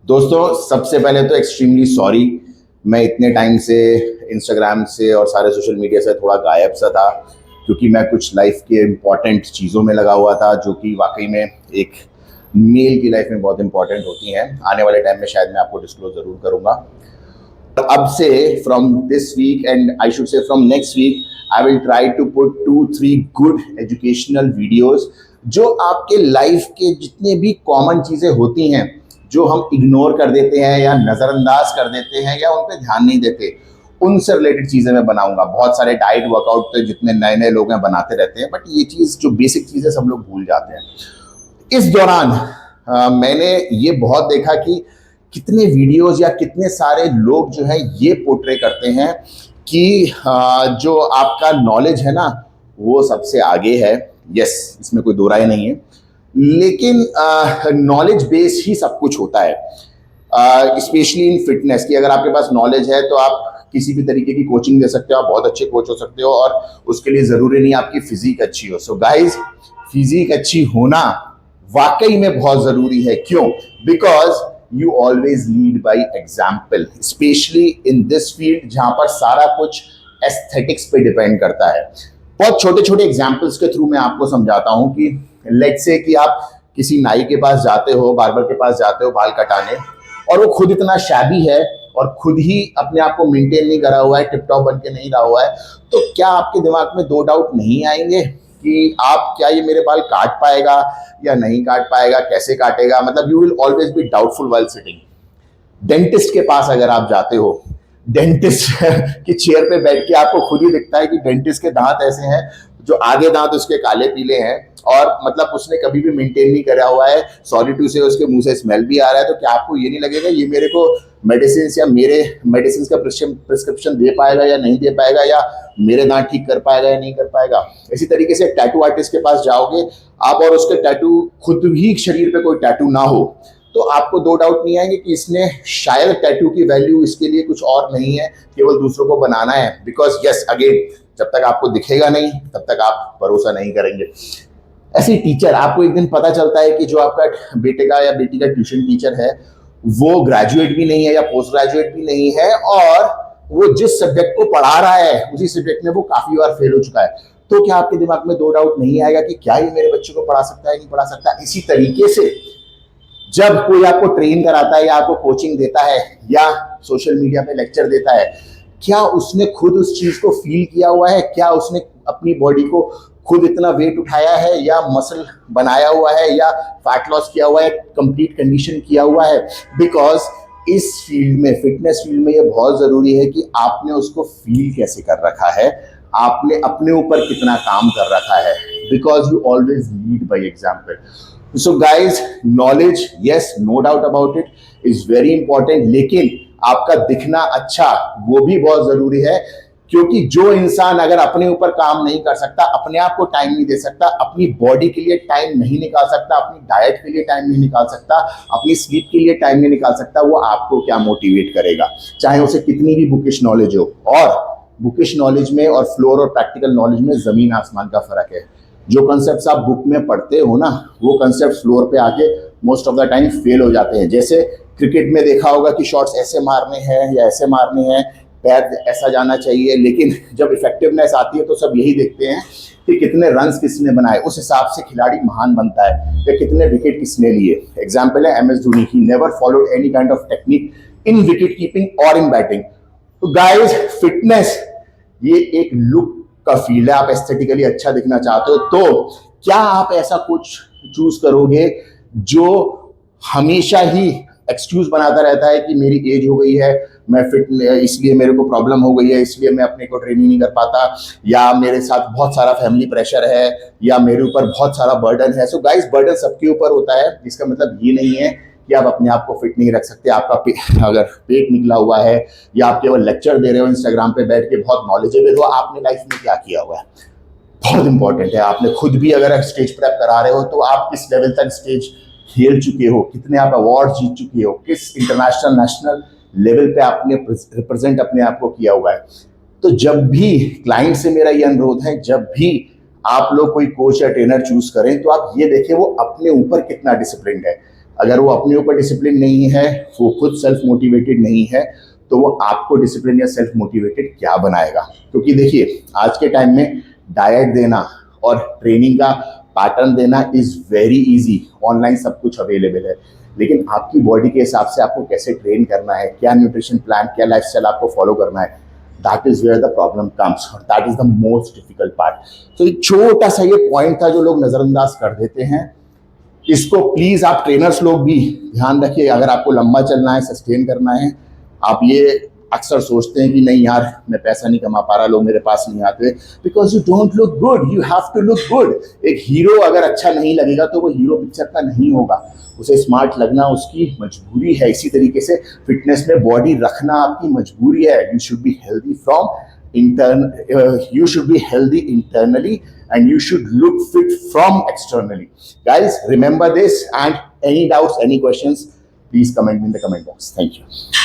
दोस्तों, सबसे पहले तो एक्सट्रीमली सॉरी। मैं इतने टाइम से इंस्टाग्राम से और सारे सोशल मीडिया से थोड़ा गायब सा था, क्योंकि मैं कुछ लाइफ के इम्पॉर्टेंट चीज़ों में लगा हुआ था, जो कि वाकई में एक मेल की लाइफ में बहुत इंपॉर्टेंट होती हैं। आने वाले टाइम में शायद मैं आपको डिस्क्लोज ज़रूर करूँगा। अब से from this weekend I should say from next week I will try to put 2-3 good educational videos, जो आपके लाइफ के जितने भी कॉमन चीज़ें होती हैं जो हम इग्नोर कर देते हैं या नज़रअंदाज कर देते हैं या उन पर ध्यान नहीं देते, उनसे रिलेटेड चीज़ें मैं बनाऊंगा। बहुत सारे डाइट वर्कआउट तो जितने नए नए लोग हैं बनाते रहते हैं, बट ये चीज़ जो बेसिक चीज़ें सब लोग भूल जाते हैं। इस दौरान मैंने ये बहुत देखा कि कितने वीडियोस या कितने सारे लोग जो है ये पोर्ट्रे करते हैं कि जो आपका नॉलेज है ना वो सबसे आगे है। यस, इसमें कोई दो राय नहीं है, लेकिन नॉलेज बेस ही सब कुछ होता है। स्पेशली इन फिटनेस की अगर आपके पास नॉलेज है तो आप किसी भी तरीके की कोचिंग दे सकते हो, आप बहुत अच्छे कोच हो सकते हो, और उसके लिए ज़रूरी नहीं आपकी फिजिक अच्छी हो। सो गाइज, फिजिक अच्छी होना वाकई में बहुत ज़रूरी है। क्यों? Because you always lead by example, specially in this field जहां पर सारा कुछ एस्थेटिक्स पे डिपेंड करता है। बहुत छोटे छोटे एग्जाम्पल्स के थ्रू मैं आपको समझाता हूं कि लेट्स से कि आप किसी नाई के पास जाते हो, बार्बर के पास जाते हो बाल कटाने, और वो खुद इतना शैबी है और खुद ही अपने आप को मेंटेन नहीं करा हुआ है, टिप टॉप बन के नहीं रहा हुआ है, तो क्या आपके दिमाग में दो डाउट नहीं आएंगे कि आप क्या ये मेरे बाल काट पाएगा या नहीं काट पाएगा, कैसे काटेगा? मतलब you will always be doubtful while sitting. Dentist के पास अगर आप जाते हो, डेंटिस्ट की चेयर पे बैठ के आपको खुद ही दिखता है कि डेंटिस्ट के दांत ऐसे हैं, जो आगे दांत उसके काले पीले हैं, और मतलब उसने कभी भी मेंटेन नहीं करा हुआ है। सॉरी टू से उसके मुंह से स्मेल भी आ रहा है, तो क्या आपको ये नहीं लगेगा ये मेरे को मेडिसिन या मेरे मेडिसिन का प्रिस्क्रिप्शन दे पाएगा या नहीं दे पाएगा, या मेरे दांत ठीक कर पाएगा या नहीं कर पाएगा? इसी तरीके से टैटू आर्टिस्ट के पास जाओगे आप, और उसके टैटू खुद ही शरीर पे कोई टैटू ना हो, तो आपको दो डाउट नहीं आएंगे कि इसने शायद टैटू की वैल्यू इसके लिए कुछ और नहीं है, केवल दूसरों को बनाना है। बिकॉज यस, अगेन, जब तक आपको दिखेगा नहीं तब तक आप भरोसा नहीं करेंगे। ऐसे टीचर, आपको एक दिन पता चलता है कि जो आपका बेटे का या बेटी का ट्यूशन टीचर है वो ग्रेजुएट भी नहीं है या पोस्ट ग्रेजुएट भी नहीं है, और वो जिस सब्जेक्ट को पढ़ा रहा है उसी सब्जेक्ट में वो काफी बार फेल हो चुका है, तो क्या आपके दिमाग में दो डाउट नहीं आएगा कि क्या ये मेरे बच्चे को पढ़ा सकता है, नहीं पढ़ा सकता? इसी तरीके से जब कोई आपको ट्रेन कराता है या आपको कोचिंग देता है या सोशल मीडिया पे लेक्चर देता है, क्या उसने खुद उस चीज को फील किया हुआ है? क्या उसने अपनी बॉडी को खुद इतना वेट उठाया है, या मसल बनाया हुआ है, या फैट लॉस किया हुआ है, कंप्लीट कंडीशन किया हुआ है? बिकॉज इस फील्ड में, फिटनेस फील्ड में, ये बहुत जरूरी है कि आपने उसको फील कैसे कर रखा है, आपने अपने ऊपर कितना काम कर रखा है। Because you always lead by example. So guys, knowledge, yes, no doubt about it, is very important, लेकिन आपका दिखना अच्छा वो भी बहुत जरूरी है। क्योंकि जो इंसान अगर अपने ऊपर काम नहीं कर सकता, अपने आप को टाइम नहीं दे सकता, अपनी बॉडी के लिए टाइम नहीं निकाल सकता, अपनी डाइट के लिए टाइम नहीं निकाल सकता, अपनी स्लीप के लिए टाइम नहीं निकाल सकता, वो आपको क्या मोटिवेट करेगा? चाहे उसे कितनी भी बुकिश नॉलेज हो। और बुकिश नॉलेज में और फ्लोर और प्रैक्टिकल नॉलेज में जमीन आसमान का फर्क है। जो कंसेप्ट आप बुक में पढ़ते हो ना, वो कंसेप्ट फ्लोर पे आके most of the time fail हो जाते हैं। जैसे क्रिकेट में देखा होगा कि शॉट्स ऐसे मारने हैं या ऐसे मारने हैं, पैर ऐसा जाना चाहिए, लेकिन जब इफेक्टिवनेस आती है तो सब यही देखते हैं कि कितने रन्स किसने बनाए, उस हिसाब से खिलाड़ी महान बनता है, या कितने विकेट किसने लिए। एग्जाम्पल है MS Dhoni, he never followed any kind of technique in wicket keeping और इन बैटिंग। तो गाइज, फिटनेस ये एक लुक का फील्ड है। आप एस्थेटिकली अच्छा दिखना चाहते हो तो क्या आप ऐसा कुछ चूज करोगे जो हमेशा ही एक्सक्यूज बनाता रहता है कि मेरी एज हो गई है, मैं फिट, इसलिए मेरे को प्रॉब्लम हो गई है, इसलिए मैं अपने को ट्रेनिंग नहीं कर पाता, या मेरे साथ बहुत सारा फैमिली प्रेशर है, या मेरे ऊपर बहुत सारा बर्डन है। सो गाइस, बर्डन सबके ऊपर होता है। इसका मतलब ये नहीं है कि आप अपने आप को फिट नहीं रख सकते। आपका अगर पेट निकला हुआ है, या आप केवल लेक्चर दे रहे हो इंस्टाग्राम पे बैठ के, बहुत नॉलेजेबल हो, आपने लाइफ में क्या किया हुआ है बहुत इंपॉर्टेंट है। आपने खुद भी अगर स्टेज प्रेप करा रहे हो तो आप किस लेवल तक स्टेज खेल चुके हो, कितने आप अवार्ड जीत चुके हो, किस इंटरनेशनल नेशनल लेवल पे आपने रिप्रेजेंट अपने आप को किया हुआ है। तो जब भी क्लाइंट से मेरा ये अनुरोध है, जब भी आप लोग कोई कोच या ट्रेनर चूज करें तो आप ये देखें वो अपने ऊपर कितना डिसिप्लिन्ड है। अगर वो अपने ऊपर डिसिप्लिन नहीं है, वो खुद सेल्फ मोटिवेटेड नहीं है, तो वो आपको डिसिप्लिन या सेल्फ मोटिवेटेड क्या बनाएगा? क्योंकि देखिए आज के टाइम में डाइट देना और ट्रेनिंग का पैटर्न देना इज वेरी इजी, ऑनलाइन सब कुछ अवेलेबल है, लेकिन आपकी बॉडी के हिसाब से आपको कैसे ट्रेन करना है, क्या न्यूट्रिशन प्लान, क्या लाइफस्टाइल आपको फॉलो करना है, that is where the problem comes, that is the most difficult part. तो एक छोटा सा ये पॉइंट था जो लोग नजरअंदाज कर देते हैं, इसको प्लीज आप ट्रेनर्स लोग भी ध्यान रखिए। अगर आपको लंबा चलना है, सस्टेन करना है, आप ये अक्सर सोचते हैं कि नहीं यार मैं पैसा नहीं कमा पा रहा, लोग मेरे पास नहीं आते, because you don't look good, you have to look good. एक हीरो अगर अच्छा नहीं लगेगा तो वो हीरो पिक्चर का नहीं होगा, उसे स्मार्ट लगना उसकी मजबूरी है। इसी तरीके से फिटनेस में बॉडी रखना आपकी मजबूरी है। You should be healthy from you should be healthy internally and you should look fit from externally. Guys, remember this, and any doubts, any questions, please comment in the comment box. Thank you.